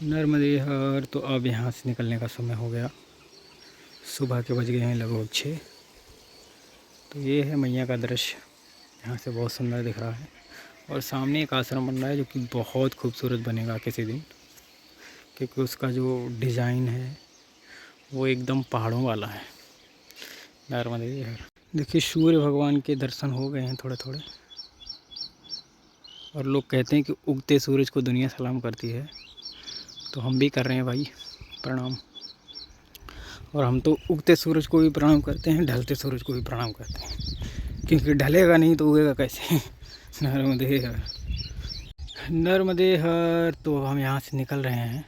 नर्मदे हर। तो अब यहाँ से निकलने का समय हो गया। सुबह के बज गए हैं लगभग 6। तो ये है मैया का दृश्य, यहाँ से बहुत सुंदर दिख रहा है। और सामने एक आश्रम बन रहा है जो कि बहुत खूबसूरत बनेगा किसी दिन, क्योंकि उसका जो डिज़ाइन है वो एकदम पहाड़ों वाला है। नर्मदे हर। देखिए सूर्य भगवान के दर्शन हो गए हैं थोड़े थोड़े। और लोग कहते हैं कि उगते सूरज को दुनिया सलाम करती है, तो हम भी कर रहे हैं भाई प्रणाम। और हम तो उगते सूरज को भी प्रणाम करते हैं, ढलते सूरज को भी प्रणाम करते हैं, क्योंकि ढलेगा नहीं तो उगेगा कैसे। नर्मदे हर। नर्मदे हर। तो हम यहाँ से निकल रहे हैं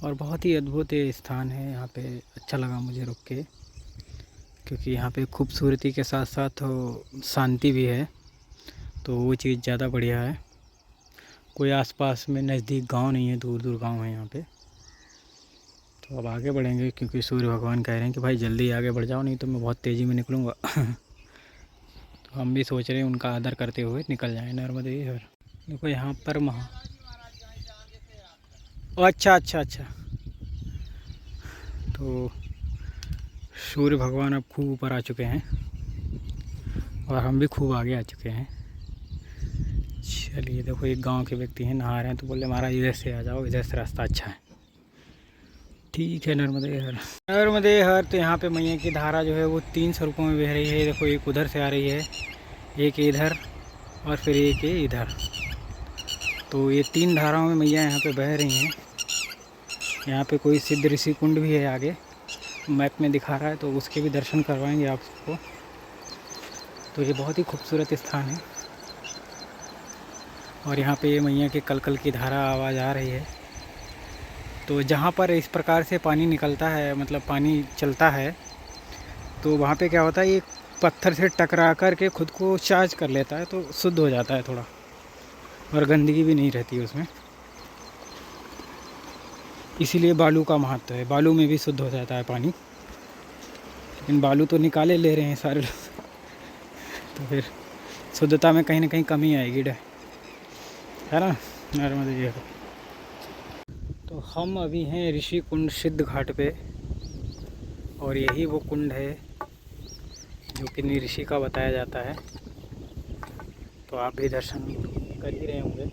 और बहुत ही अद्भुत ये स्थान है। यहाँ पे अच्छा लगा मुझे रुक के, क्योंकि यहाँ पे खूबसूरती के साथ साथ शांति भी है, तो वो चीज़ ज़्यादा बढ़िया है। कोई आसपास में नज़दीक गांव नहीं है, दूर दूर गांव है यहाँ पे। तो अब आगे बढ़ेंगे, क्योंकि सूर्य भगवान कह रहे हैं कि भाई जल्दी आगे बढ़ जाओ, नहीं तो मैं बहुत तेज़ी में निकलूँगा। तो हम भी सोच रहे हैं उनका आदर करते हुए निकल जाएँ नर्मदे हर। देखो यहाँ पर अच्छा अच्छा अच्छा। तो सूर्य भगवान अब खूब ऊपर आ चुके हैं और हम भी खूब आगे आ चुके हैं। चलिए देखो एक गांव के व्यक्ति हैं, नहा रहे हैं, तो बोले महाराज इधर से आ जाओ, इधर से रास्ता अच्छा है। ठीक है नर्मदे हर। नर्मदे हर। तो यहाँ पे मैया की धारा जो है वो 3 स्वरूपों में बह रही है। देखो एक उधर से आ रही है, एक इधर और फिर एक इधर। तो ये 3 धाराओं में मैया यहाँ पे बह रही हैं। यहाँ पे कोई सिद्ध ऋषि कुंड भी है आगे, मैप में दिखा रहा है, तो उसके भी दर्शन करवाएंगे आप सबको। तो ये बहुत ही खूबसूरत स्थान है। और यहाँ पे ये मैया के कलकल की धारा आवाज़ आ रही है। तो जहाँ पर इस प्रकार से पानी निकलता है, मतलब पानी चलता है, तो वहाँ पे क्या होता है, ये पत्थर से टकरा कर के खुद को चार्ज कर लेता है, तो शुद्ध हो जाता है थोड़ा, और गंदगी भी नहीं रहती उसमें। इसीलिए बालू का महत्व है, बालू में भी शुद्ध हो जाता है पानी। लेकिन बालू तो निकाले ले रहे हैं सारे लोग, तो फिर शुद्धता में कहीं ना कहीं कमी आएगी, है ना। नर्मदे हर। तो हम अभी हैं ऋषि कुंड सिद्ध घाट पे, और यही वो कुंड है जो कि ऋषि का बताया जाता है। तो आप भी दर्शन कर ही रहे होंगे।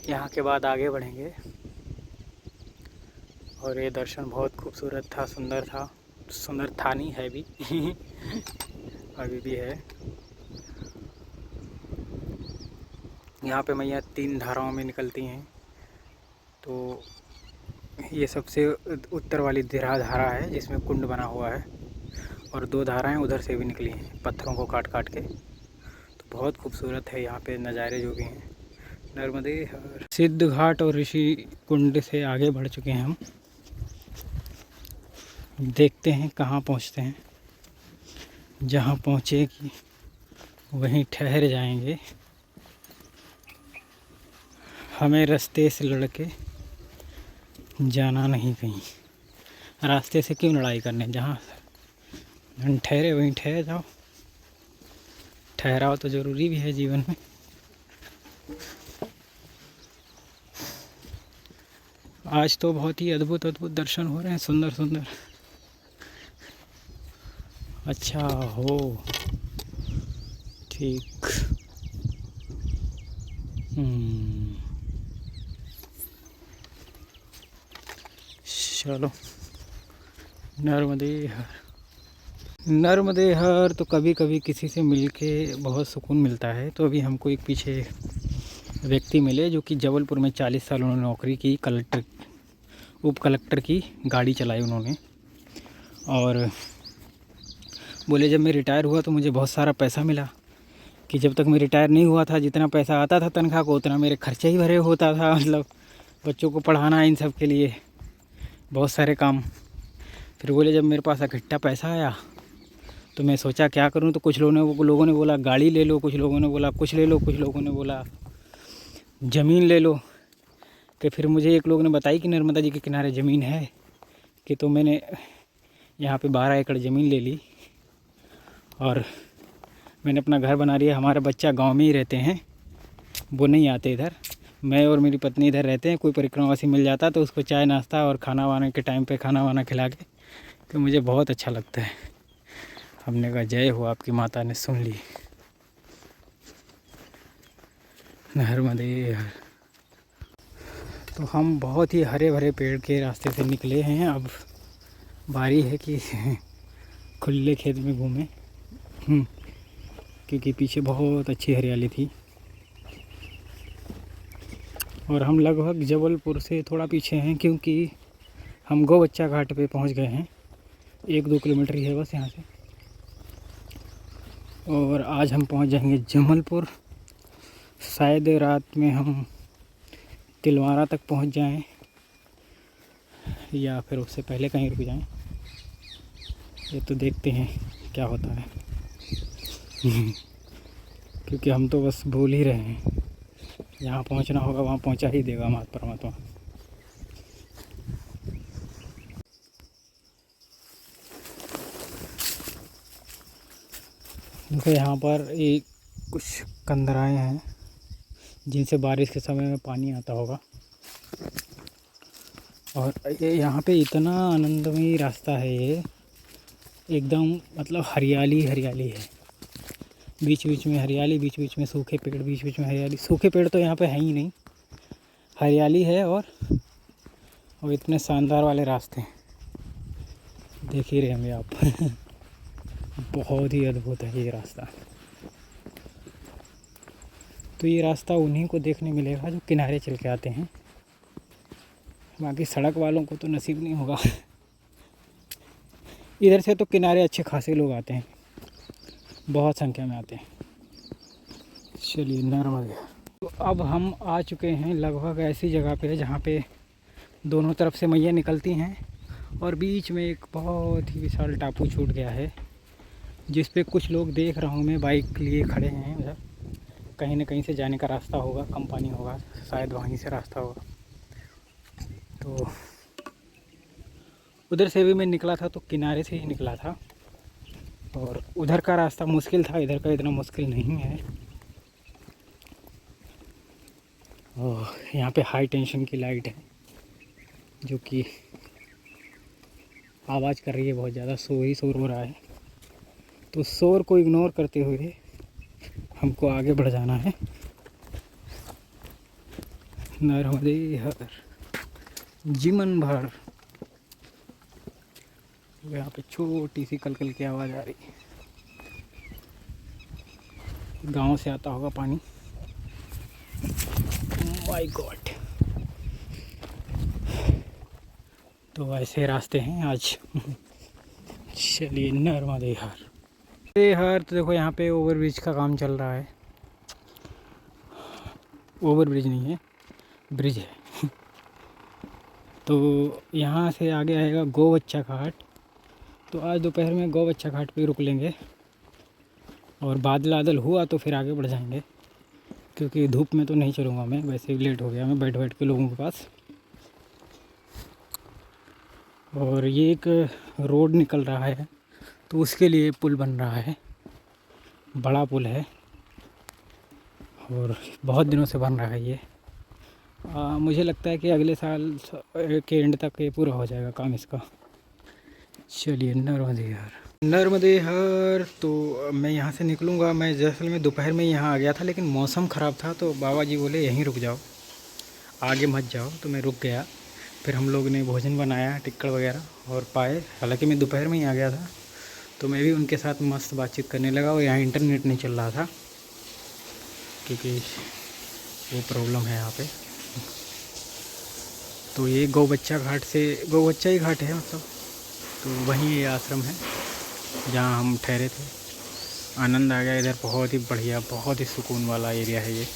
यहाँ के बाद आगे बढ़ेंगे, और ये दर्शन बहुत खूबसूरत था, सुंदर था। सुंदर था नहीं है भी। अभी भी है। यहाँ पे मैया 3 धाराओं में निकलती हैं। तो ये सबसे उत्तर वाली धारा है जिसमें कुंड बना हुआ है, और 2 धाराएं उधर से भी निकली हैं पत्थरों को काट काट के। तो बहुत खूबसूरत है यहाँ पे नज़ारे जो भी हैं। नर्मदे हर। सिद्ध घाट और ऋषि कुंड से आगे बढ़ चुके हैं हम। देखते हैं कहाँ पहुँचते हैं। जहाँ पहुँचे कि वहीं ठहर जाएंगे। हमें रास्ते से लड़के जाना नहीं कहीं। रास्ते से क्यों लड़ाई करने, जहाँ ठहरे वहीं ठहर जाओ। ठहराव तो ज़रूरी भी है जीवन में। आज तो बहुत ही अद्भुत अद्भुत दर्शन हो रहे हैं, सुंदर सुंदर। अच्छा हो, ठीक। चलो नर्मदे हर। नर्मदे हर। तो कभी कभी किसी से मिलके बहुत सुकून मिलता है। तो अभी हमको एक पीछे व्यक्ति मिले जो कि जबलपुर में 40 साल उन्होंने नौकरी की, कलेक्टर, उप कलेक्टर की गाड़ी चलाई उन्होंने। और बोले जब मैं रिटायर हुआ तो मुझे बहुत सारा पैसा मिला, कि जब तक मैं रिटायर नहीं हुआ था जितना पैसा आता था तनख्वाह को, उतना मेरे खर्चे ही भरे होता था। मतलब बच्चों को पढ़ाना, इन सब के लिए बहुत सारे काम। फिर बोले जब मेरे पास इकट्ठा पैसा आया तो मैं सोचा क्या करूं। तो कुछ लोगों ने बोला गाड़ी ले लो, कुछ लोगों ने बोला कुछ ले लो, कुछ लोगों ने बोला ज़मीन ले लो। कि फिर मुझे एक लोग ने बताई कि नर्मदा जी के किनारे ज़मीन है, कि तो मैंने यहाँ पे 12 एकड़ ज़मीन ले ली, और मैंने अपना घर बना लिया। हमारे बच्चा गांव में ही रहते हैं, वो नहीं आते इधर। मैं और मेरी पत्नी इधर रहते हैं, कोई परिक्रमावासी मिल जाता तो उसको चाय नाश्ता और खाना वाना के टाइम पे खाना वाना खिला के, तो मुझे बहुत अच्छा लगता है। हमने कहा जय हो, आपकी माता ने सुन ली। नर्मदे हर। तो हम बहुत ही हरे भरे पेड़ के रास्ते से निकले हैं। अब बारी है कि खुले खेत में घूमें, क्योंकि पीछे बहुत अच्छी हरियाली थी। और हम लगभग जबलपुर से थोड़ा पीछे हैं, क्योंकि हम गौबच्चा घाट पे पहुंच गए हैं। 1-2 किलोमीटर ही है बस यहाँ से। और आज हम पहुंच जाएंगे जमलपुर। शायद रात में हम तिलवारा तक पहुंच जाएं, या फिर उससे पहले कहीं रुक जाएं। ये तो देखते हैं क्या होता है। क्योंकि हम तो बस बोल ही रहे हैं, जहाँ पहुँचना होगा वहाँ पहुँचा ही देगा माता परमात्मा। देखो यहाँ पर एक कुछ कंदराएँ हैं जिनसे बारिश के समय में पानी आता होगा। और ये यहाँ पे इतना आनंदमयी रास्ता है, ये एकदम मतलब हरियाली हरियाली है। बीच बीच में हरियाली, बीच बीच में सूखे पेड़, बीच बीच में हरियाली। सूखे पेड़ तो यहाँ पे है ही नहीं, हरियाली है। और इतने शानदार वाले रास्ते देख ही रहे होंगे आप। बहुत ही अद्भुत है ये रास्ता। तो ये रास्ता उन्हीं को देखने मिलेगा जो किनारे चल के आते हैं, बाकी सड़क वालों को तो नसीब नहीं होगा। इधर से तो किनारे अच्छे खासे लोग आते हैं, बहुत संख्या में आते हैं। चलिए नर्मदे। तो अब हम आ चुके हैं लगभग ऐसी जगह पे जहाँ पे दोनों तरफ से मैया निकलती हैं और बीच में एक बहुत ही विशाल टापू छूट गया है, जिस पे कुछ लोग देख रहा हूँ मैं बाइक लिए खड़े हैं। उधर कहीं ना कहीं से जाने का रास्ता होगा, कम पानी होगा, शायद वहीं से रास्ता होगा। तो उधर से भी मैं निकला था तो किनारे से ही निकला था, और उधर का रास्ता मुश्किल था, इधर का इतना मुश्किल नहीं है। और यहाँ पे हाई टेंशन की लाइट है जो कि आवाज़ कर रही है बहुत ज़्यादा, शोर ही शोर हो रहा है। तो शोर को इग्नोर करते हुए हमको आगे बढ़ जाना है। नर्मदे हर जीवन भर। यहाँ पे छोटी सी कलकल की आवाज़ आ रही है, गांव से आता होगा पानी। My God. तो ऐसे रास्ते हैं आज। चलिए नर्मदे हर। तो देखो यहाँ पे ओवरब्रिज का काम चल रहा है। ओवरब्रिज नहीं है, ब्रिज है। तो यहाँ से आगे आएगा गौबच्चा घाट। तो आज दोपहर में गौबच्चा घाट पे रुक लेंगे, और बादल आदल हुआ तो फिर आगे बढ़ जाएंगे, क्योंकि धूप में तो नहीं चलूँगा मैं, वैसे ही लेट हो गया मैं बैठ के लोगों के पास। और ये एक रोड निकल रहा है, तो उसके लिए पुल बन रहा है, बड़ा पुल है और बहुत दिनों से बन रहा है ये। मुझे लगता है कि अगले साल के एंड तक ये पूरा हो जाएगा काम इसका। चलिए नर्मदे हर। तो मैं यहाँ से निकलूँगा। मैं दरअसल में दोपहर में यहाँ आ गया था, लेकिन मौसम ख़राब था तो बाबा जी बोले यहीं रुक जाओ, आगे मत जाओ। तो मैं रुक गया। फिर हम लोग ने भोजन बनाया, टिक्कड़ वगैरह और पाए। हालांकि मैं दोपहर में ही आ गया था, तो मैं भी उनके साथ मस्त बातचीत करने लगा। और यहाँ इंटरनेट नहीं चल रहा था, क्योंकि वो प्रॉब्लम है यहाँ पे। तो ये गौबच्चा घाट से, गौबच्चा ही घाट है मतलब, तो वहीं ये आश्रम है जहाँ हम ठहरे थे। आनंद आ गया इधर, बहुत ही बढ़िया, बहुत ही सुकून वाला एरिया है ये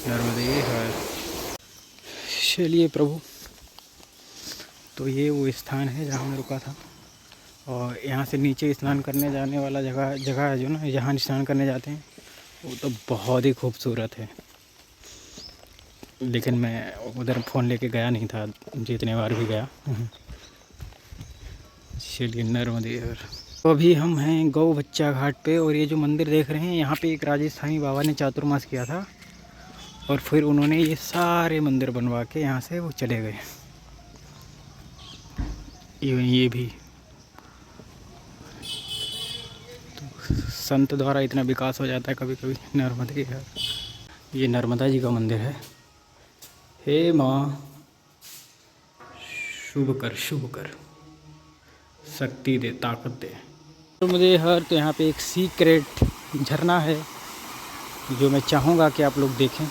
नर्मदे हर। चलिए प्रभु। तो ये वो स्थान है जहाँ मैं रुका था, और यहाँ से नीचे स्नान करने जाने वाला जगह है जो ना, जहाँ स्नान करने जाते हैं, वो तो बहुत ही खूबसूरत है। लेकिन मैं उधर फ़ोन लेके गया नहीं था, जितने बार भी गया। चलिए नर्मदे हर। तो अभी हम हैं गौबच्चा घाट पे, और ये जो मंदिर देख रहे हैं यहाँ पे एक राजस्थानी बाबा ने चातुर्मास किया था, और फिर उन्होंने ये सारे मंदिर बनवा के यहाँ से वो चले गए। इवन ये भी तो संत द्वारा इतना विकास हो जाता है कभी कभी। नर्मदे है, ये नर्मदा जी का मंदिर है। हे माँ शुभ कर, शक्ति दे, ताकत दे। तो मुझे तो यहाँ पे एक सीक्रेट झरना है जो मैं चाहूँगा कि आप लोग देखें।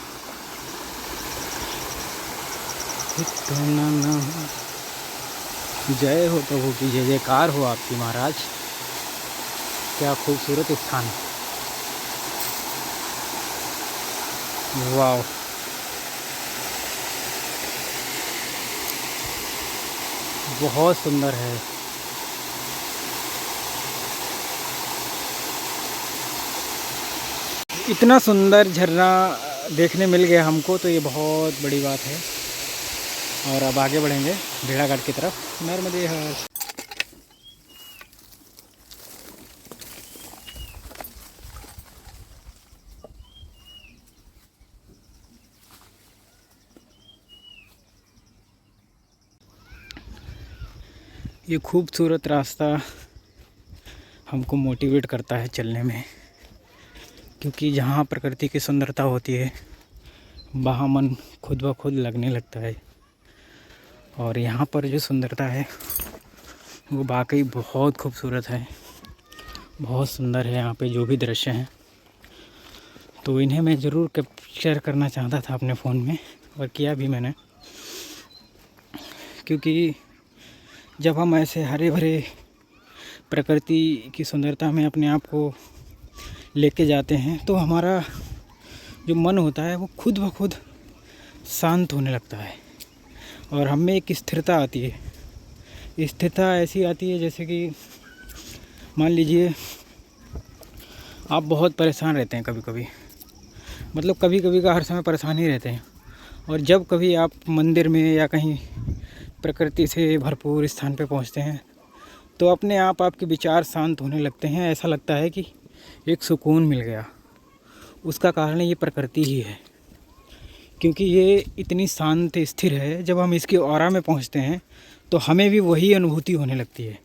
जय हो प्रभु की, जय जयकार हो आपकी महाराज। क्या खूबसूरत स्थान है, वाह। बहुत सुंदर है। इतना सुंदर झरना देखने मिल गया हमको तो ये बहुत बड़ी बात है। और अब आगे बढ़ेंगे भेड़ाघाट की तरफ। नर्मदे हर। ये खूबसूरत रास्ता हमको मोटिवेट करता है चलने में, क्योंकि जहाँ प्रकृति की सुंदरता होती है वहाँ मन खुद ब खुद लगने लगता है। और यहाँ पर जो सुंदरता है वो वाकई बहुत खूबसूरत है, बहुत सुंदर है। यहाँ पे जो भी दृश्य हैं तो इन्हें मैं ज़रूर कैप्चर करना चाहता था अपने फ़ोन में, और किया भी मैंने। क्योंकि जब हम ऐसे हरे भरे प्रकृति की सुंदरता में अपने आप को लेके जाते हैं तो हमारा जो मन होता है वो खुद ब खुद शांत होने लगता है और हम में एक स्थिरता आती है। स्थिरता ऐसी आती है जैसे कि मान लीजिए आप बहुत परेशान रहते हैं कभी कभी, मतलब कभी कभी का हर समय परेशान ही रहते हैं, और जब कभी आप मंदिर में या कहीं प्रकृति से भरपूर स्थान पे पहुंचते हैं तो अपने आप आपके विचार शांत होने लगते हैं। ऐसा लगता है कि एक सुकून मिल गया। उसका कारण ये प्रकृति ही है, क्योंकि ये इतनी शांत स्थिर है। जब हम इसके ऑरा में पहुंचते हैं तो हमें भी वही अनुभूति होने लगती है।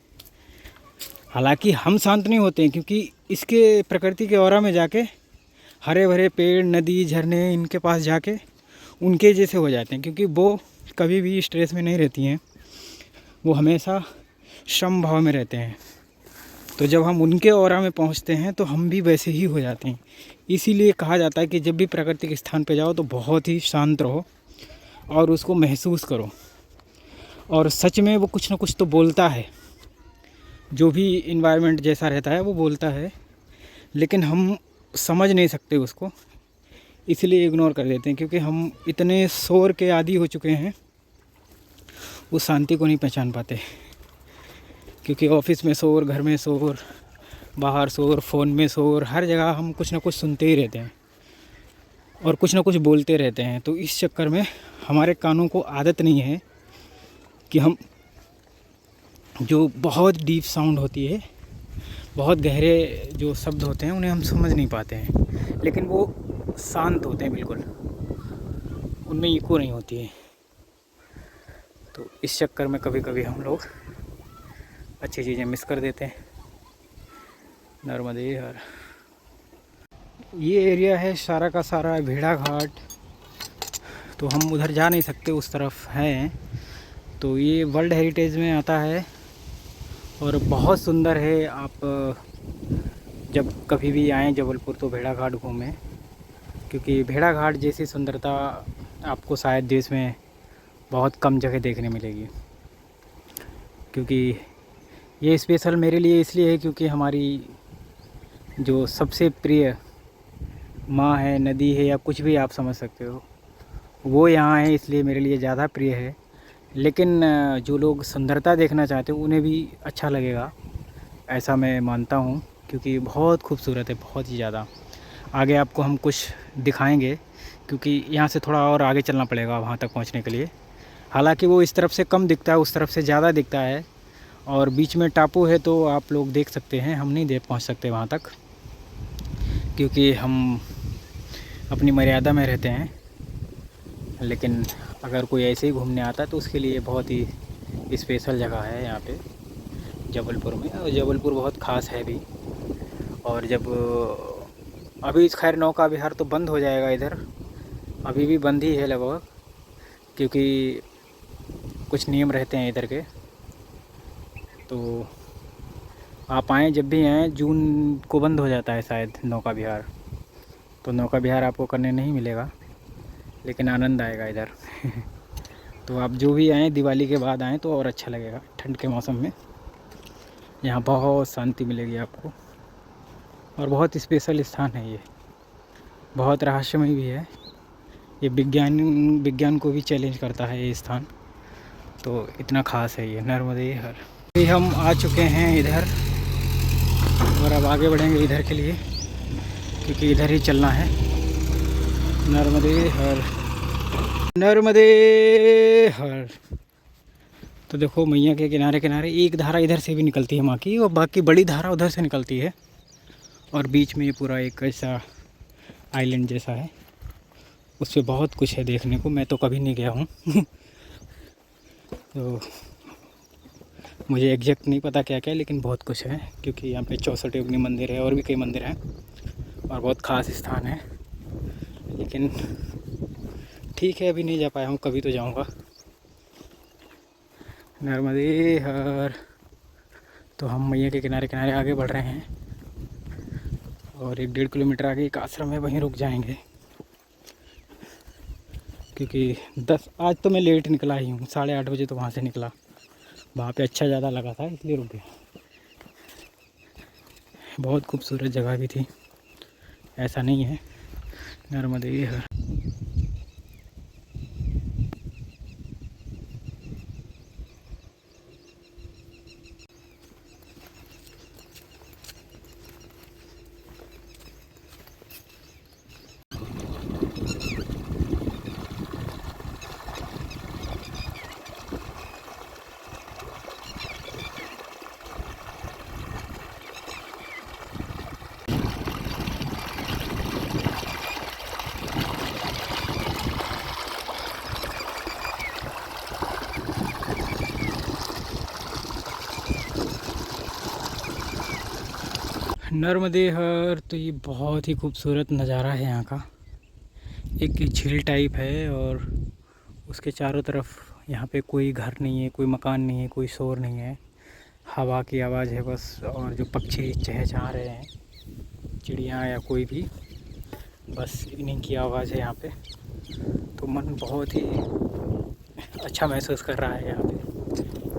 हालांकि हम शांत नहीं होते हैं, क्योंकि इसके प्रकृति के ऑरा में जाके हरे भरे पेड़, नदी, झरने, इनके पास जाके उनके जैसे हो जाते हैं, क्योंकि वो कभी भी स्ट्रेस में नहीं रहती हैं, वो हमेशा सम भाव में रहते हैं। तो जब हम उनके ऑरा में पहुंचते हैं तो हम भी वैसे ही हो जाते हैं। इसीलिए कहा जाता है कि जब भी प्राकृतिक स्थान पे जाओ तो बहुत ही शांत रहो और उसको महसूस करो। और सच में वो कुछ ना कुछ तो बोलता है, जो भी इन्वायरमेंट जैसा रहता है वो बोलता है, लेकिन हम समझ नहीं सकते उसको, इसलिए इग्नोर कर देते हैं। क्योंकि हम इतने शोर के आदी हो चुके हैं, उस शांति को नहीं पहचान पाते। क्योंकि ऑफिस में शोर, घर में शोर, बाहर शोर, फ़ोन में शोर, हर जगह हम कुछ ना कुछ सुनते ही रहते हैं और कुछ ना कुछ बोलते रहते हैं। तो इस चक्कर में हमारे कानों को आदत नहीं है कि हम जो बहुत डीप साउंड होती है, बहुत गहरे जो शब्द होते हैं, उन्हें हम समझ नहीं पाते हैं। लेकिन वो शांत होते हैं बिल्कुल, उनमें इको नहीं होती है। तो इस चक्कर में कभी कभी हम लोग अच्छी चीज़ें मिस कर देते हैं। नर्मदे हर। ये एरिया है सारा का सारा भेड़ाघाट, तो हम उधर जा नहीं सकते, उस तरफ हैं। तो ये वर्ल्ड हेरिटेज में आता है और बहुत सुंदर है। आप जब कभी भी आएँ जबलपुर तो भेड़ाघाट घूमें, क्योंकि भेड़ाघाट जैसी सुंदरता आपको शायद देश में बहुत कम जगह देखने मिलेगी। क्योंकि ये स्पेशल मेरे लिए इसलिए है क्योंकि हमारी जो सबसे प्रिय माँ है, नदी है, या कुछ भी आप समझ सकते हो, वो यहाँ है, इसलिए मेरे लिए ज़्यादा प्रिय है। लेकिन जो लोग सुंदरता देखना चाहते हो उन्हें भी अच्छा लगेगा, ऐसा मैं मानता हूँ। क्योंकि बहुत खूबसूरत है, बहुत ही ज़्यादा। आगे आपको हम कुछ दिखाएंगे, क्योंकि यहाँ से थोड़ा और आगे चलना पड़ेगा वहाँ तक पहुँचने के लिए। हालांकि वो इस तरफ से कम दिखता है, उस तरफ से ज़्यादा दिखता है, और बीच में टापू है तो आप लोग देख सकते हैं। हम नहीं पहुँच सकते वहाँ तक, क्योंकि हम अपनी मर्यादा में रहते हैं। लेकिन अगर कोई ऐसे ही घूमने आता है तो उसके लिए बहुत ही स्पेशल जगह है यहाँ पे जबलपुर में। और जबलपुर बहुत ख़ास है भी। और जब अभी खैर नौका विहार तो बंद हो जाएगा इधर, अभी भी बंद ही है लगभग, क्योंकि कुछ नियम रहते हैं इधर के। तो आप आएँ, जब भी आएँ, जून को बंद हो जाता है शायद नौका विहार। तो नौका विहार आपको करने नहीं मिलेगा, लेकिन आनंद आएगा इधर। तो आप जो भी आएँ दिवाली के बाद आएँ तो और अच्छा लगेगा। ठंड के मौसम में यहाँ बहुत शांति मिलेगी आपको। और बहुत स्पेशल स्थान है ये, बहुत रहस्यमय भी है ये। विज्ञान को भी चैलेंज करता है ये स्थान, तो इतना ख़ास है ये नर्मदे हर। अभी हम आ चुके हैं इधर और अब आगे बढ़ेंगे इधर के लिए, क्योंकि इधर ही चलना है। नर्मदे हर, नर्मदे हर। तो देखो मैया के किनारे किनारे एक धारा इधर से भी निकलती है माँ की, और बाकी बड़ी धारा उधर से निकलती है। और बीच में ये पूरा एक ऐसा आइलैंड जैसा है, उस पर बहुत कुछ है देखने को। मैं तो कभी नहीं गया हूँ तो मुझे एग्जैक्ट नहीं पता क्या क्या, लेकिन बहुत कुछ है, क्योंकि यहाँ पे 64 योगिनी मंदिर है और भी कई मंदिर हैं और बहुत ख़ास स्थान है। लेकिन ठीक है, अभी नहीं जा पाया हूँ, कभी तो जाऊँगा। नर्मदे हर। तो हम मैया के किनारे किनारे आगे बढ़ रहे हैं और 1-1.5 किलोमीटर आगे एक आश्रम है, वहीं रुक जाएंगे। क्योंकि आज तो मैं लेट निकला ही हूँ, 8:30 बजे तो वहाँ से निकला। वहाँ पे अच्छा ज़्यादा लगा था, इसलिए रुक गया। बहुत खूबसूरत जगह भी थी, ऐसा नहीं है। नर्मदे हर। नर्मदे हर। तो ये बहुत ही खूबसूरत नज़ारा है यहाँ का। एक झील टाइप है और उसके चारों तरफ यहाँ पे कोई घर नहीं है, कोई मकान नहीं है, कोई शोर नहीं है। हवा की आवाज़ है बस, और जो पक्षी चहचहा रहे हैं, चिड़िया या कोई भी, बस इन्हीं की आवाज़ है यहाँ पे। तो मन बहुत ही अच्छा महसूस कर रहा है यहाँ पे,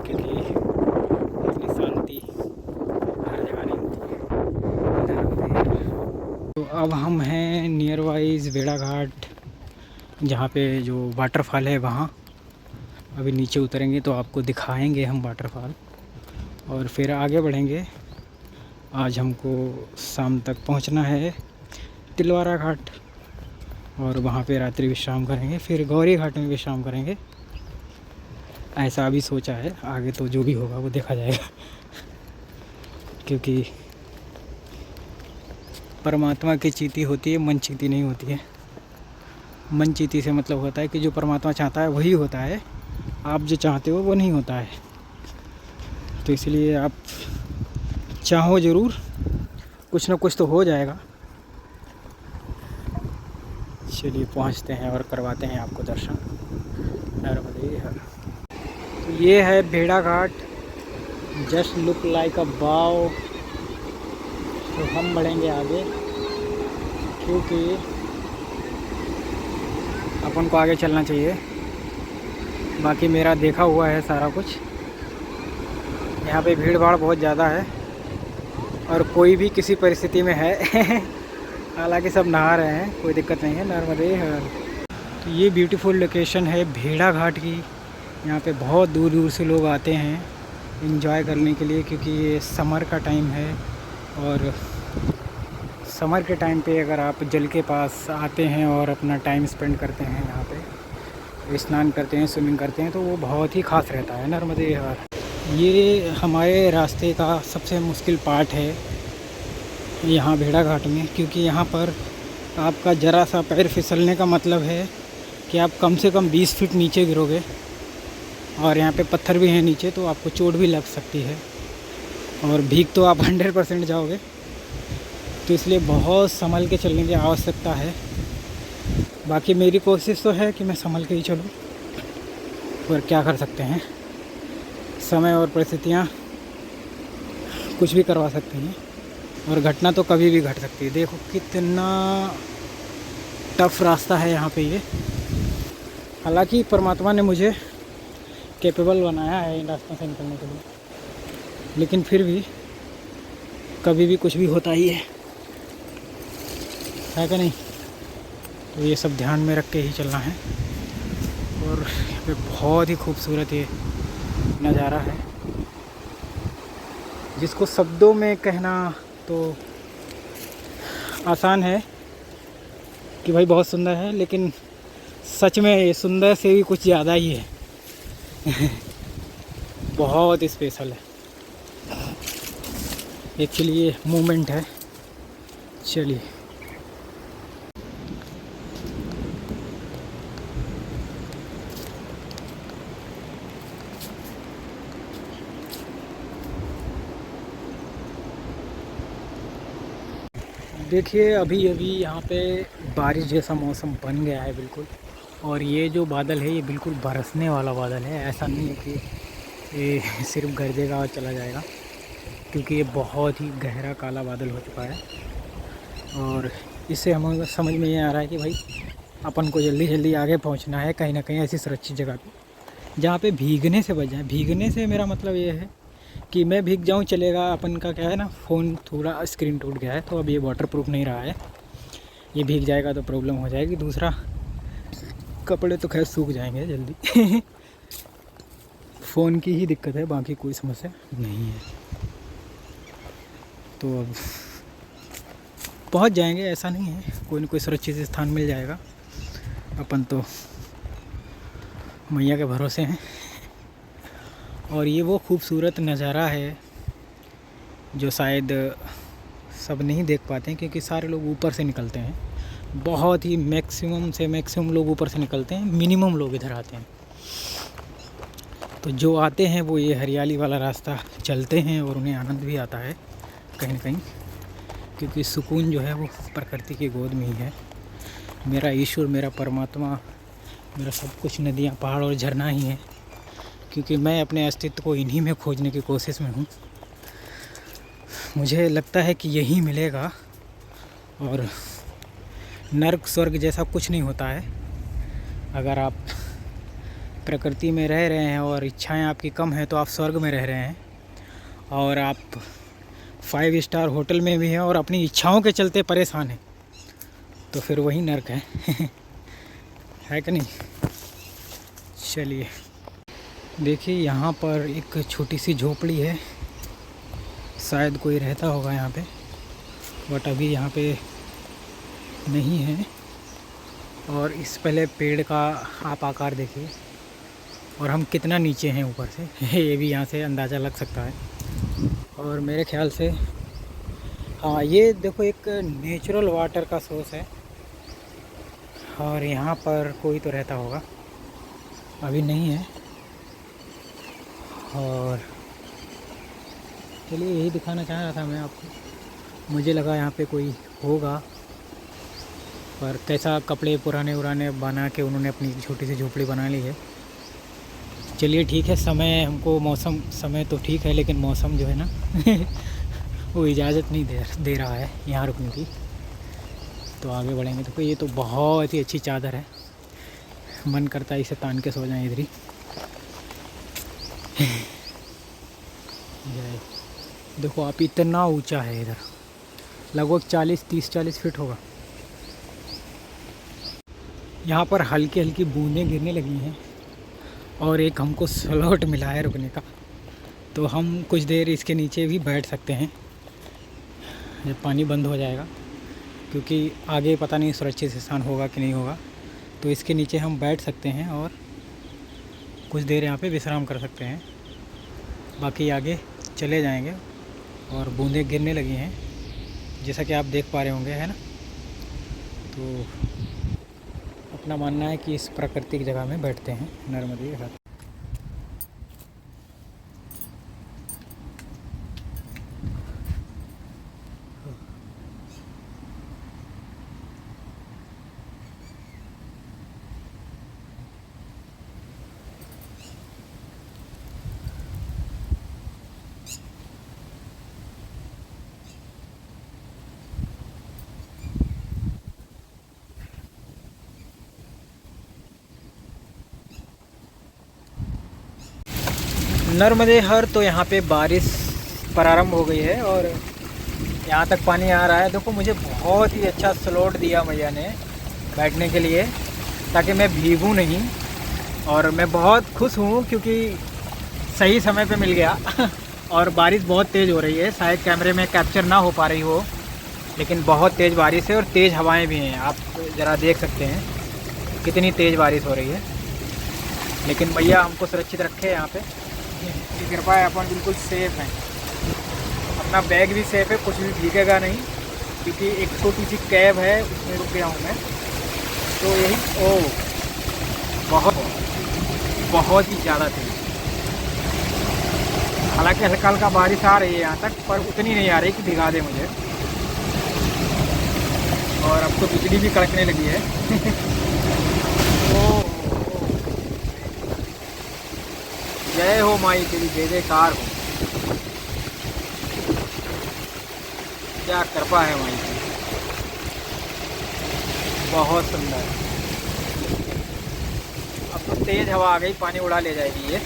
क्योंकि इतनी शांति हर जगह नहीं होती है। तो अब हम हैं नियर वाइज बेड़ा घाट, जहाँ पे जो वाटरफॉल है वहाँ। अभी नीचे उतरेंगे तो आपको दिखाएंगे हम वाटरफॉल, और फिर आगे बढ़ेंगे। आज हमको शाम तक पहुँचना है तिलवारा घाट, और वहाँ पे रात्रि विश्राम करेंगे, फिर गौरी घाट में विश्राम करेंगे। ऐसा अभी सोचा है, आगे तो जो भी होगा वो देखा जाएगा। क्योंकि परमात्मा की चीती होती है, मन चीती नहीं होती है। मन चीती से मतलब होता है कि जो परमात्मा चाहता है वही होता है, आप जो चाहते हो वो नहीं होता है। तो इसलिए आप चाहो ज़रूर, कुछ ना कुछ तो हो जाएगा। चलिए पहुंचते हैं और करवाते हैं आपको दर्शन। नर्मदे हर। तो ये है भेड़ा घाट, जस्ट लुक लाइक अ बाव। तो हम बढ़ेंगे आगे, क्योंकि अपन को आगे चलना चाहिए। बाकी मेरा देखा हुआ है सारा कुछ। यहाँ पे भीड़ भाड़ बहुत ज़्यादा है, और कोई भी किसी परिस्थिति में है हालांकि सब नहा रहे हैं, कोई दिक्कत नहीं है। नर्मदे हर। तो ये ब्यूटीफुल लोकेशन है भेड़ा घाट की। यहाँ पे बहुत दूर दूर से लोग आते हैं एंजॉय करने के लिए, क्योंकि ये समर का टाइम है। और समर के टाइम पे अगर आप जल के पास आते हैं और अपना टाइम स्पेंड करते हैं, यहाँ पे स्नान करते हैं, स्विमिंग करते हैं, तो वो बहुत ही ख़ास रहता है। नर्मदे हर। ये हमारे रास्ते का सबसे मुश्किल पार्ट है यहाँ भेड़ा घाट में, क्योंकि यहाँ पर आपका ज़रा सा पैर फिसलने का मतलब है कि आप कम से कम 20 फीट नीचे गिरोगे और यहाँ पे पत्थर भी हैं नीचे, तो आपको चोट भी लग सकती है और भीग तो आप 100% जाओगे। तो इसलिए बहुत संभल के चलने की आवश्यकता है। बाकी मेरी कोशिश तो है कि मैं संभल के ही चलूँ, पर क्या कर सकते हैं, समय और परिस्थितियाँ कुछ भी करवा सकती हैं और घटना तो कभी भी घट सकती है। देखो कितना टफ़ रास्ता है यहाँ पे ये। हालांकि परमात्मा ने मुझे कैपेबल बनाया है इन रास्तों से निकलने के लिए, लेकिन फिर भी कभी भी कुछ भी होता ही है कि नहीं। तो ये सब ध्यान में रख के ही चलना है। और यहाँ पे बहुत ही खूबसूरत ये नज़ारा है, जिसको शब्दों में कहना तो आसान है कि भाई बहुत सुंदर है, लेकिन सच में ये सुंदर से भी कुछ ज़्यादा ही है। बहुत स्पेशल है एक्चुअली ये मोमेंट है। चलिए देखिए, अभी अभी यहाँ पे बारिश जैसा मौसम बन गया है बिल्कुल। और ये जो बादल है ये बिल्कुल बरसने वाला बादल है। ऐसा नहीं है कि ये सिर्फ गरजेगा और चला जाएगा, क्योंकि ये बहुत ही गहरा काला बादल हो चुका है। और इससे हमें समझ में ये आ रहा है कि भाई अपन को जल्दी जल्दी आगे पहुंचना है, कहीं ना कहीं ऐसी सुरक्षित जगह पे जहाँ पे भीगने से बच जाए। भीगने से मेरा मतलब ये है कि मैं भीग जाऊँ चलेगा, अपन का क्या है ना, फ़ोन थोड़ा स्क्रीन टूट गया है तो अब ये वाटरप्रूफ नहीं रहा है, ये भीग जाएगा तो प्रॉब्लम हो जाएगी। दूसरा, कपड़े तो खैर सूख जाएंगे जल्दी। फ़ोन की ही दिक्कत है, बाकी कोई समस्या नहीं है। तो अब पहुंच जाएंगे, ऐसा नहीं है, कोई न कोई सुरक्षित स्थान मिल जाएगा। अपन तो मैया के भरोसे हैं। और ये वो खूबसूरत नज़ारा है जो शायद सब नहीं देख पाते हैं, क्योंकि सारे लोग ऊपर से निकलते हैं। बहुत ही मैक्सिमम से मैक्सिमम लोग ऊपर से निकलते हैं, मिनिमम लोग इधर आते हैं। तो जो आते हैं वो ये हरियाली वाला रास्ता चलते हैं और उन्हें आनंद भी आता है कहीं ना कहीं, क्योंकि सुकून जो है वो प्रकृति की गोद में ही है। मेरा ईश्वर, मेरा परमात्मा, मेरा सब कुछ नदियाँ, पहाड़ और झरना ही है, क्योंकि मैं अपने अस्तित्व को इन्हीं में खोजने की कोशिश में हूँ। मुझे लगता है कि यही मिलेगा। और नर्क स्वर्ग जैसा कुछ नहीं होता है। अगर आप प्रकृति में रह रहे हैं और इच्छाएं आपकी कम हैं तो आप स्वर्ग में रह रहे हैं। और आप 5 स्टार होटल में भी हैं और अपनी इच्छाओं के चलते परेशान हैं, तो फिर वही नर्क है। है कि नहीं। चलिए देखिए, यहाँ पर एक छोटी सी झोपड़ी है, शायद कोई रहता होगा यहाँ पे, बट अभी यहाँ पे नहीं है। और इस पहले पेड़ का आप आकार देखिए और हम कितना नीचे हैं ऊपर से, ये भी यहाँ से अंदाज़ा लग सकता है। और मेरे ख्याल से हाँ, ये देखो एक नेचुरल वाटर का सोर्स है और यहाँ पर कोई तो रहता होगा, अभी नहीं है। और चलिए, यही दिखाना चाह रहा था मैं आपको। मुझे लगा यहाँ पे कोई होगा, पर कैसा कपड़े पुराने बना के उन्होंने अपनी छोटी सी झोपड़ी बना ली है। चलिए ठीक है, समय तो ठीक है, लेकिन मौसम जो है ना वो इजाज़त नहीं दे रहा है यहाँ रुकने की। तो आगे बढ़ेंगे। तो ये तो बहुत ही अच्छी चादर है, मन करता है इसे तान के सो जाएं इधर ही। देखो आप, इतना ऊंचा है इधर, लगभग 30-40 फीट होगा। यहाँ पर हल्की हल्की बूंदें गिरने लगी हैं और एक हमको स्लॉट मिला है रुकने का, तो हम कुछ देर इसके नीचे भी बैठ सकते हैं जब पानी बंद हो जाएगा, क्योंकि आगे पता नहीं सुरक्षित स्थान होगा कि नहीं होगा। तो इसके नीचे हम बैठ सकते हैं और कुछ देर यहाँ पे विश्राम कर सकते हैं। बाकी आगे चले जाएंगे। और बूंदें गिरने लगी हैं जैसा कि आप देख पा रहे होंगे, है ना। तो अपना मानना है कि इस प्राकृतिक जगह में बैठते हैं नर्मदे घाट। नर्मदे हर तो यहाँ पे बारिश प्रारंभ हो गई है और यहाँ तक पानी आ रहा है। देखो मुझे बहुत ही अच्छा स्लॉट दिया भैया ने बैठने के लिए ताकि मैं भीगूं नहीं, और मैं बहुत खुश हूँ क्योंकि सही समय पे मिल गया और बारिश बहुत तेज़ हो रही है, शायद कैमरे में कैप्चर ना हो पा रही हो, लेकिन बहुत तेज़ बारिश है और तेज़ हवाएं भी हैं। आप ज़रा देख सकते हैं कितनी तेज़ बारिश हो रही है। लेकिन भैया हमको सुरक्षित रखे यहाँ पे, कृपा है, अपन बिल्कुल सेफ़ हैं। अपना बैग भी सेफ़ है, कुछ भी भीगेगा नहीं, क्योंकि एक छोटी सी कैब है उसमें रुक गया हूँ मैं। तो यही बहुत ही ज़्यादा थी। हालांकि हल्का हल्का बारिश आ रही है यहाँ तक, पर उतनी नहीं आ रही कि भिगा दे मुझे। और अब तो बिजली भी कड़कने लगी है ओ जय हो माई तेरी, जय जयकार हो। क्या कृपा है माई की, बहुत सुंदर। अब तो तेज हवा आ गई, पानी उड़ा ले जाएगी ये।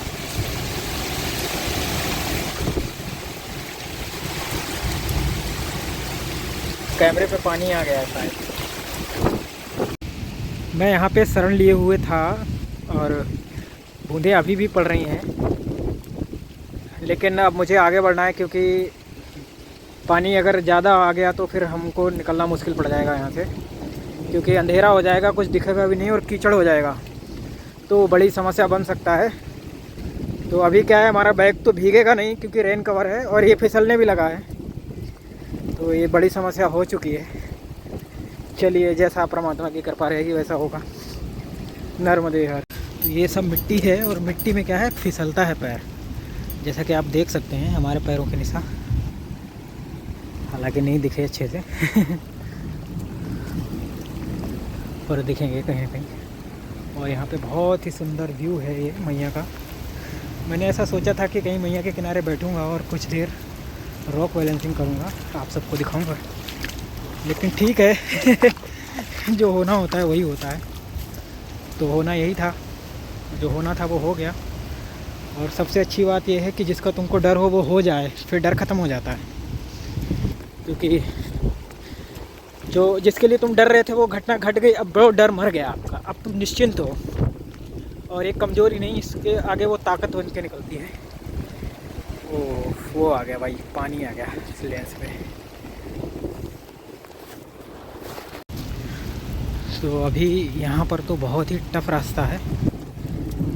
कैमरे पे पानी आ गया शायद। मैं यहाँ पे शरण लिए हुए था और बूंदें अभी भी पड़ रही हैं, लेकिन अब मुझे आगे बढ़ना है क्योंकि पानी अगर ज़्यादा आ गया तो फिर हमको निकलना मुश्किल पड़ जाएगा यहाँ से, क्योंकि अंधेरा हो जाएगा, कुछ दिखेगा भी नहीं और कीचड़ हो जाएगा, तो बड़ी समस्या बन सकता है। तो अभी क्या है, हमारा बैग तो भीगेगा नहीं क्योंकि रेन कवर है और ये फिसलने भी लगा है, तो ये बड़ी समस्या हो चुकी है। चलिए, जैसा परमात्मा की कृपा रहेगी वैसा होगा। नर्मदे हर। ये सब मिट्टी है और मिट्टी में क्या है, फिसलता है पैर, जैसा कि आप देख सकते हैं हमारे पैरों के निशान, हालांकि नहीं दिखे अच्छे से पर दिखेंगे कहीं कहीं। और यहाँ पे बहुत ही सुंदर व्यू है ये मैया का। मैंने ऐसा सोचा था कि कहीं मैया के किनारे बैठूँगा और कुछ देर रॉक बैलेंसिंग करूँगा, आप सबको दिखाऊँगा, लेकिन ठीक है जो होना होता है वही होता है। तो होना यही था, जो होना था वो हो गया। और सबसे अच्छी बात यह है कि जिसका तुमको डर हो वो हो जाए, फिर डर ख़त्म हो जाता है। क्योंकि जो जिसके लिए तुम डर रहे थे वो घटना घट गई, अब वो डर मर गया आपका, अब तुम निश्चिंत हो। और एक कमज़ोरी नहीं, इसके आगे वो ताकत बन के निकलती है। वो आ गया भाई, पानी आ गया इस लेंस पे। तो अभी यहाँ पर तो बहुत ही टफ रास्ता है,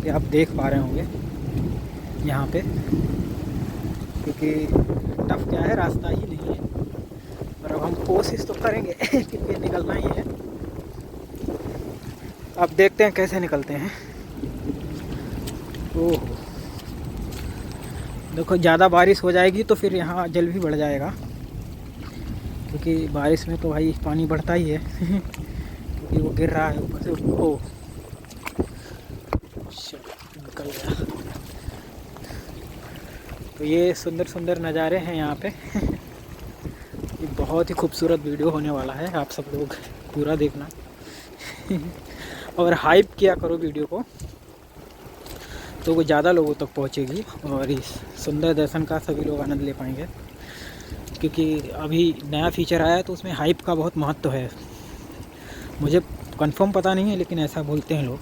कि आप देख पा रहे होंगे यहाँ पे, क्योंकि टफ क्या है, रास्ता ही नहीं है। पर अब हम कोशिश तो करेंगे क्योंकि निकलना ही है। अब देखते हैं कैसे निकलते हैं। ओह देखो, ज़्यादा बारिश हो जाएगी तो फिर यहाँ जल भी बढ़ जाएगा, क्योंकि बारिश में तो भाई पानी बढ़ता ही है क्योंकि वो गिर रहा है ऊपर से। ओह निकल गया। तो ये सुंदर सुंदर नज़ारे हैं यहाँ पे ये बहुत ही खूबसूरत वीडियो होने वाला है, आप सब लोग पूरा देखना और हाइप किया करो वीडियो को, तो वो ज़्यादा लोगों तक पहुँचेगी और इस सुंदर दर्शन का सभी लोग आनंद ले पाएंगे। क्योंकि अभी नया फीचर आया है तो उसमें हाइप का बहुत महत्व है। मुझे कंफर्म पता नहीं है, लेकिन ऐसा बोलते हैं लोग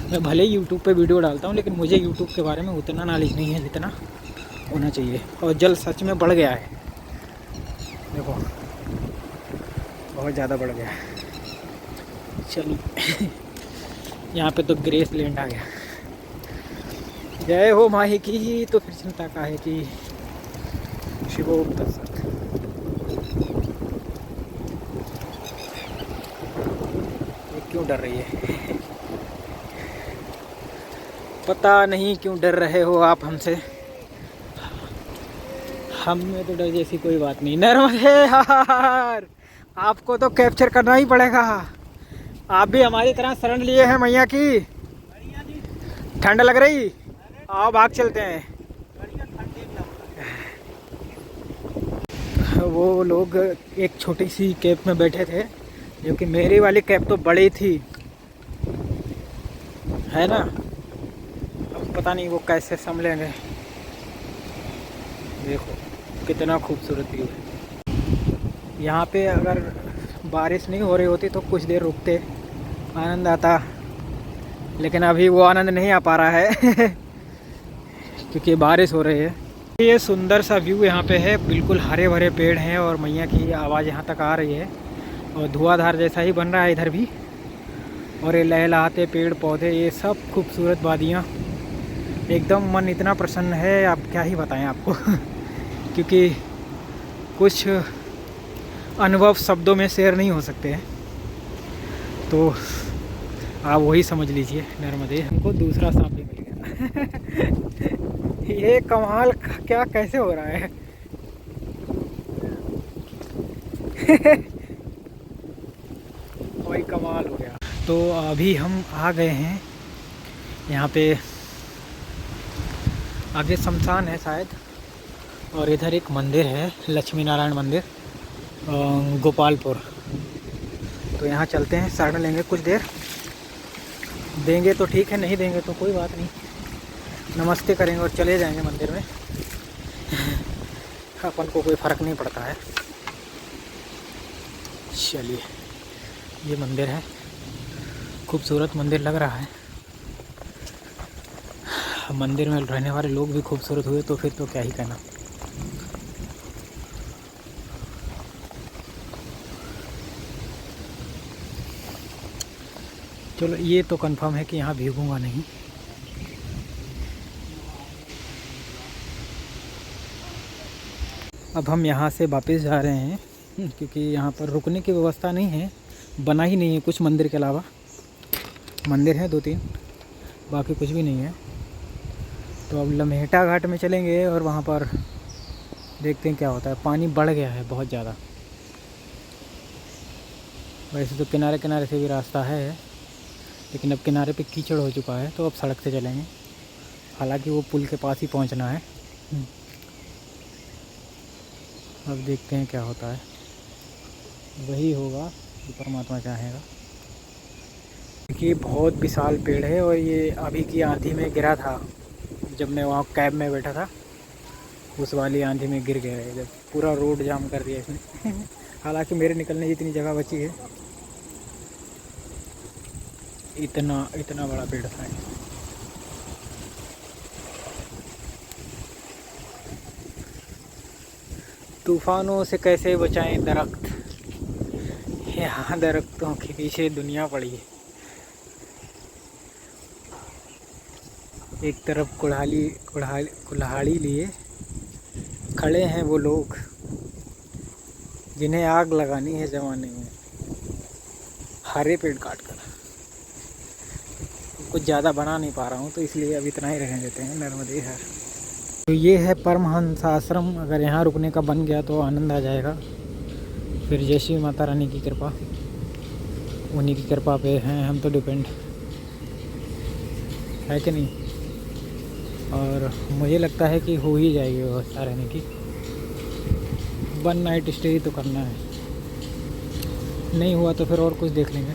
मैं भले ही यूट्यूब पे वीडियो डालता हूँ, लेकिन मुझे यूट्यूब के बारे में उतना नॉलेज नहीं है जितना होना चाहिए। और जल सच में बढ़ गया है, देखो बहुत ज़्यादा बढ़ गया है। चलिए यहाँ पे तो ग्रेस लैंड आ गया। जय हो माही की, तो फिर चिंता का है कि शिवोम तत्सत। क्यों डर रही है। पता नहीं क्यों डर रहे हो आप हमसे। हम में तो डर जैसी कोई बात नहीं। नर्मदे हर, आपको तो कैप्चर करना ही पड़ेगा। आप भी हमारी तरह शरण लिए हैं मैया की। ठंड लग रही, आओ भाग चलते हैं। वो लोग एक छोटी सी कैब में बैठे थे, जो कि मेरी वाली कैब तो बड़ी थी, है ना। अब पता नहीं वो कैसे संभलेंगे। देखो कितना खूबसूरत व्यू है। यहाँ पे अगर बारिश नहीं हो रही होती तो कुछ देर रुकते, आनंद आता, लेकिन अभी वो आनंद नहीं आ पा रहा है क्योंकि बारिश हो रही है। ये सुंदर सा व्यू यहाँ पे है, बिल्कुल हरे भरे पेड़ हैं और मैया की आवाज़ यहाँ तक आ रही है और धुआंधार जैसा ही बन रहा है इधर भी। और ये लहलहाते पेड़ पौधे, ये सब खूबसूरत वादियाँ, एकदम मन इतना प्रसन्न है, आप क्या ही बताएं आपको क्योंकि कुछ अनुभव शब्दों में शेयर नहीं हो सकते हैं, तो आप वही समझ लीजिए। नर्मदे हमको दूसरा सांप भी मिल गया ये कमाल क्या कैसे हो रहा है वही कमाल हो गया। तो अभी हम आ गए हैं यहाँ पे, आगे शमशान है शायद, और इधर एक मंदिर है, लक्ष्मी नारायण मंदिर, गोपालपुर। तो यहाँ चलते हैं, शरण लेंगे कुछ देर। देंगे तो ठीक है, नहीं देंगे तो कोई बात नहीं, नमस्ते करेंगे और चले जाएंगे मंदिर में अपन को कोई फ़र्क नहीं पड़ता है। चलिए, ये मंदिर है, खूबसूरत मंदिर लग रहा है। मंदिर में रहने वाले लोग भी खूबसूरत हुए तो फिर तो क्या ही कहना। चलो, ये तो कंफर्म है कि यहाँ भीगूंगा नहीं। अब हम यहाँ से वापस जा रहे हैं क्योंकि यहाँ पर रुकने की व्यवस्था नहीं है, बना ही नहीं है कुछ मंदिर के अलावा। मंदिर है 2-3, बाकी कुछ भी नहीं है। तो अब लम्हेटा घाट में चलेंगे और वहाँ पर देखते हैं क्या होता है। पानी बढ़ गया है बहुत ज़्यादा। वैसे तो किनारे किनारे से भी रास्ता है, लेकिन अब किनारे पे कीचड़ हो चुका है, तो अब सड़क से चलेंगे। हालांकि वो पुल के पास ही पहुंचना है। अब देखते हैं क्या होता है, वही होगा जो परमात्मा चाहेगा। देखिए बहुत विशाल पेड़ है और ये अभी की आंधी में गिरा था, जब मैं वहाँ कैब में बैठा था उस वाली आंधी में गिर गया है, जब पूरा रोड जाम कर दिया इसने हालांकि मेरे निकलने जितनी जगह बची है। इतना बड़ा पेड़ था। तूफानों से कैसे बचाएं दरख्त, यहाँ दरख्तों के पीछे दुनिया पड़ी है। एक तरफ कुल्हाड़ी लिए खड़े हैं वो लोग जिन्हें आग लगानी है ज़माने में, हरे पेड़ काट कर। कुछ ज़्यादा बना नहीं पा रहा हूँ तो इसलिए अब इतना ही रहने देते हैं। नर्मदे हर। तो ये है परमहंस आश्रम, अगर यहाँ रुकने का बन गया तो आनंद आ जाएगा। फिर जैसी माता रानी की कृपा, उन्हीं की कृपा पे हैं हम तो डिपेंड, है कि नहीं। और मुझे लगता है कि हो ही जाएगी व्यवस्था रहने की। 1 नाइट स्टे ही तो करना है, नहीं हुआ तो फिर और कुछ देख लेंगे।